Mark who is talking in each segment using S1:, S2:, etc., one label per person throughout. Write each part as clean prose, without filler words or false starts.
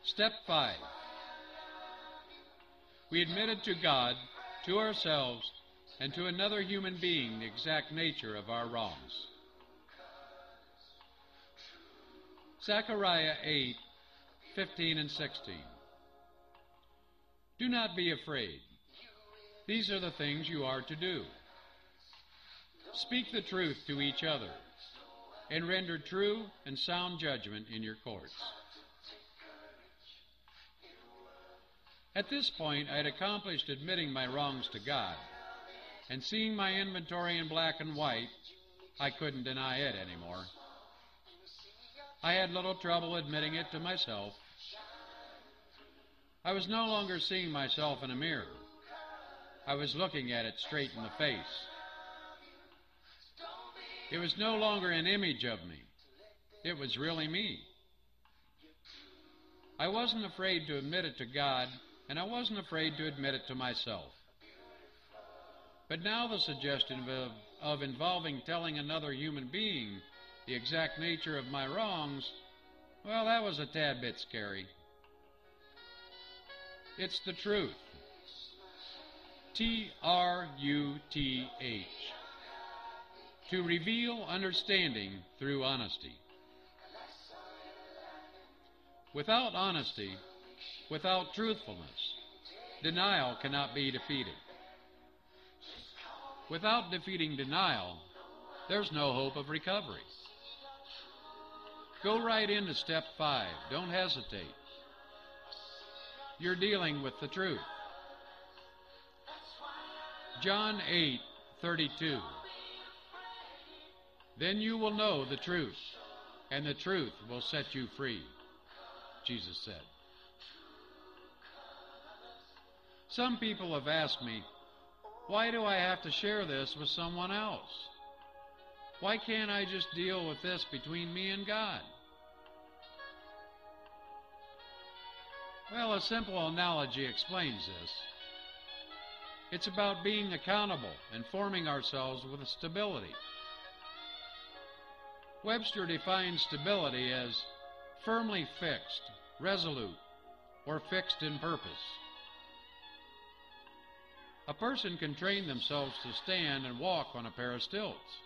S1: Step 5. We admitted to God, to ourselves, and to another human being the exact nature of our wrongs. S.C.R.E.A.M 8, 15 and 16. Do not be afraid. These are the things you are to do. Speak the truth to each other, and render true and sound judgment in your courts. At this point, I had accomplished admitting my wrongs to God, and seeing my inventory in black and white, I couldn't deny it anymore. I had little trouble admitting it to myself. I was no longer seeing myself in a mirror. I was looking at it straight in the face. It was no longer an image of me. It was really me. I wasn't afraid to admit it to God, and I wasn't afraid to admit it to myself. But now the suggestion of involving telling another human being the exact nature of my wrongs, well, that was a tad bit scary. It's the truth. T.R.U.T.H. To reveal understanding through honesty. Without honesty, without truthfulness, denial cannot be defeated. Without defeating denial, there's no hope of recovery. Go right into step 5. Don't hesitate. You're dealing with the truth. John 8:32. Then you will know the truth, and the truth will set you free, Jesus said. Some people have asked me, why do I have to share this with someone else? Why can't I just deal with this between me and God? Well, a simple analogy explains this. It's about being accountable and forming ourselves with stability. Webster defines stability as firmly fixed, resolute, or fixed in purpose. A person can train themselves to stand and walk on a pair of stilts.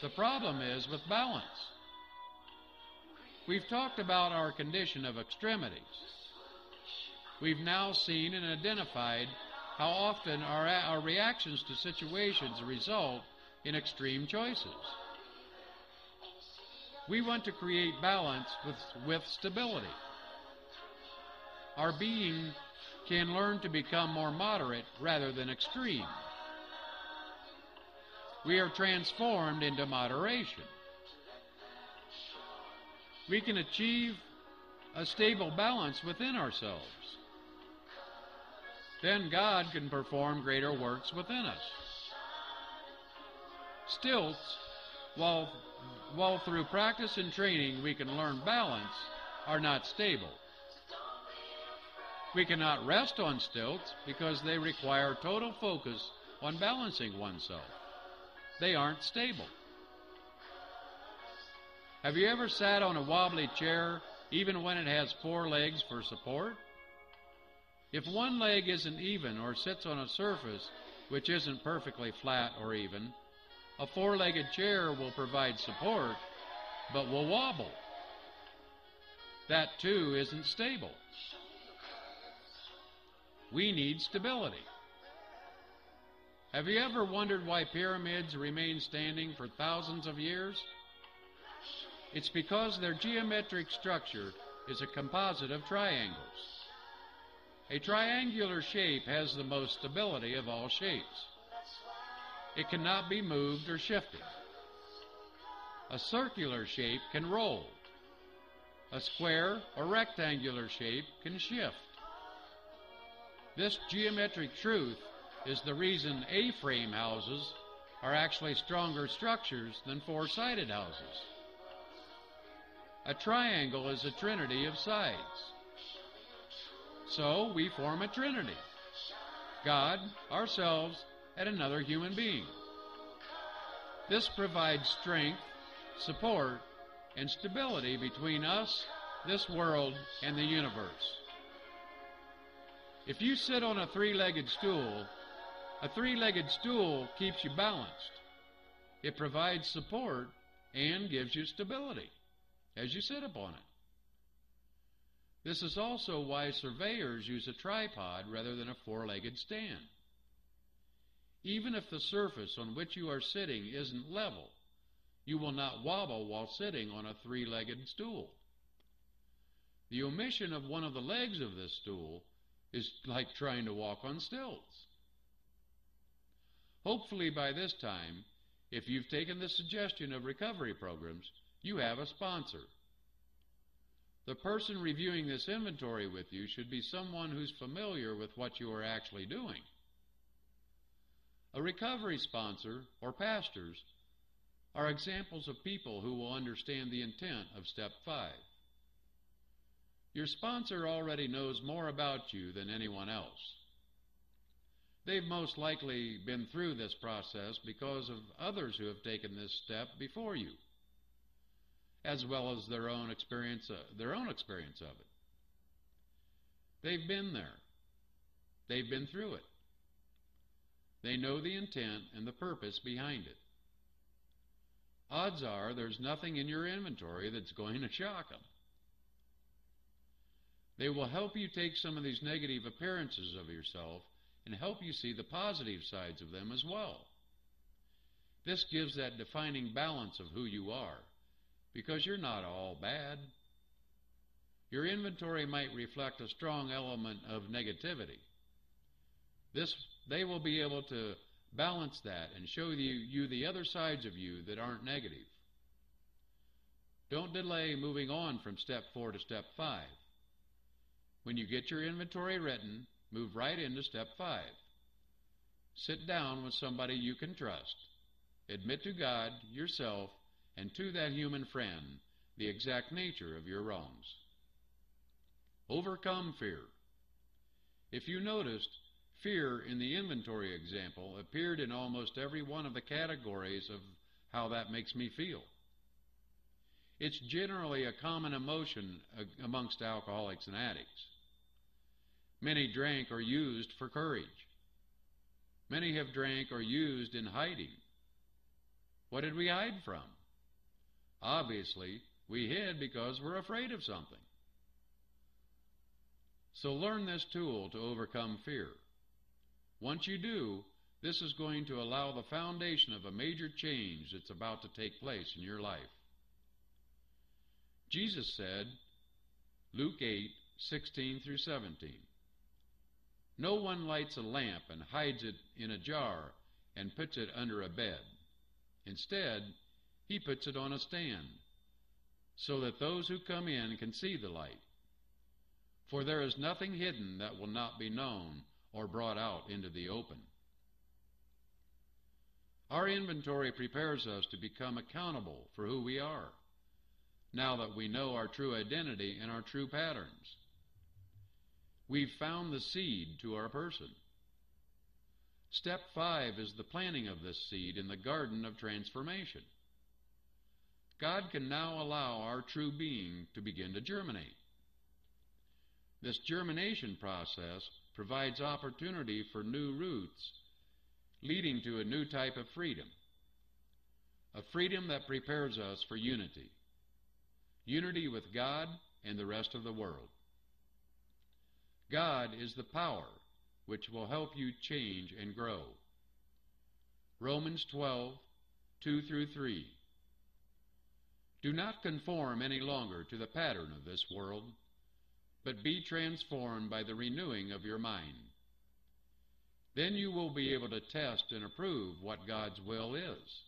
S1: The problem is with balance. We've talked about our condition of extremities. We've now seen and identified how often our reactions to situations result in extreme choices. We want to create balance with stability. Our being can learn to become more moderate rather than extreme. We are transformed into moderation. We can achieve a stable balance within ourselves. Then God can perform greater works within us. Stilts, while through practice and training we can learn balance, are not stable. We cannot rest on stilts because they require total focus on balancing oneself. They aren't stable. Have you ever sat on a wobbly chair even when it has 4 legs for support? If one leg isn't even or sits on a surface which isn't perfectly flat or even, a 4-legged chair will provide support, but will wobble. That too isn't stable. We need stability. Have you ever wondered why pyramids remain standing for thousands of years? It's because their geometric structure is a composite of triangles. A triangular shape has the most stability of all shapes. It cannot be moved or shifted. A circular shape can roll. A square or rectangular shape can shift. This geometric truth is the reason A-frame houses are actually stronger structures than 4-sided houses. A triangle is a trinity of sides. So we form a trinity: God, ourselves, and another human being. This provides strength, support, and stability between us this world, and the universe. If you sit on a three-legged stool keeps you balanced. It provides support and gives you stability as you sit upon it. This is also why surveyors use a tripod rather than a four-legged stand. Even if the surface on which you are sitting isn't level, you will not wobble while sitting on a three-legged stool. The omission of one of the legs of this stool is like trying to walk on stilts. Hopefully by this time, if you've taken the suggestion of recovery programs, you have a sponsor. The person reviewing this inventory with you should be someone who's familiar with what you are actually doing. A recovery sponsor, or pastors, are examples of people who will understand the intent of Step 5. Your sponsor already knows more about you than anyone else. They've most likely been through this process because of others who have taken this step before you, as well as their own experience of it. They've been there. They've been through it. They know the intent and the purpose behind it. Odds are there's nothing in your inventory that's going to shock them. They will help you take some of these negative appearances of yourself and help you see the positive sides of them as well. This gives that defining balance of who you are, because you're not all bad. Your inventory might reflect a strong element of negativity. They will be able to balance that and show you the other sides of you that aren't negative. Don't delay moving on from Step 4 to Step 5. When you get your inventory written, move right into Step 5. Sit down with somebody you can trust. Admit to God, yourself, and to that human friend the exact nature of your wrongs. Overcome fear. If you noticed, fear in the inventory example appeared in almost every one of the categories of how that makes me feel. It's generally a common emotion amongst alcoholics and addicts. Many drank or used for courage. Many have drank or used in hiding. What did we hide from? Obviously, we hid because we're afraid of something. So learn this tool to overcome fear. Once you do, this is going to allow the foundation of a major change that's about to take place in your life. Jesus said, Luke 8:16 through 17, "No one lights a lamp and hides it in a jar and puts it under a bed. Instead, he puts it on a stand, so that those who come in can see the light. For there is nothing hidden that will not be known or brought out into the open." Our inventory prepares us to become accountable for who we are, now that we know our true identity and our true patterns. We've found the seed to our person. Step 5 is the planting of this seed in the garden of transformation. God can now allow our true being to begin to germinate. This germination process provides opportunity for new roots, leading to a new type of freedom, a freedom that prepares us for unity. Unity with God and the rest of the world. God is the power which will help you change and grow. Romans 12:2 through 3. Do not conform any longer to the pattern of this world, but be transformed by the renewing of your mind. Then you will be able to test and approve what God's will is,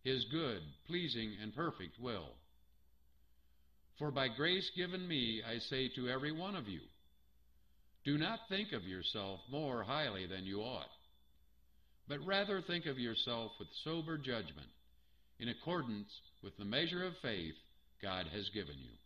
S1: His good, pleasing, and perfect will. For by grace given me, I say to every one of you, do not think of yourself more highly than you ought, but rather think of yourself with sober judgment, in accordance with the measure of faith God has given you.